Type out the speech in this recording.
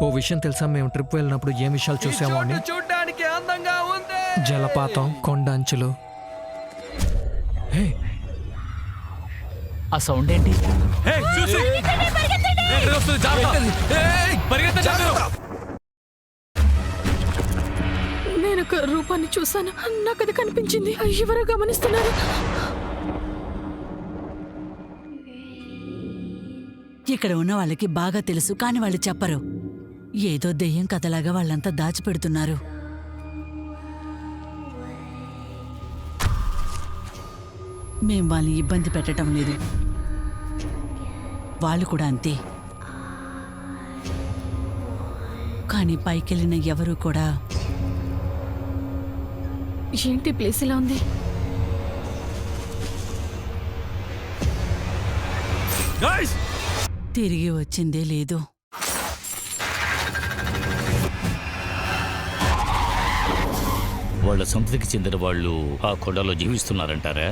ఓ విషయం తెలుసా, మేము ట్రిప్ వెళ్ళినప్పుడు ఏం విషయాలు చూసామో అని? చూడడానికి అందంగా ఉంది. జలపాతం, కొండ అంచులు. హే, ఆ సౌండ్ ఏంటి? నేను ఒక రూపాన్ని చూశాను, నాకు అది కనిపించింది. ఎవరో గమనిస్తున్నారు. ఇక్కడ ఉన్న వాళ్ళకి బాగా తెలుసు, కాని వాళ్ళు చెప్పరు. ఏదో దెయ్యం కథలాగా వాళ్ళంతా దాచిపెడుతున్నారు. మేం వాళ్ళని ఇబ్బంది పెట్టడం లేదు, వాళ్ళు కూడా అంతే. కానీ పైకెళ్ళిన ఎవరూ కూడా ఏంటి ప్లేస్ ఇలా ఉంది? తిరిగి వచ్చిందే లేదు. వాళ్ళ సంతతికి చెందిన వాళ్ళు ఆ కొండలో జీవిస్తున్నారంటారా?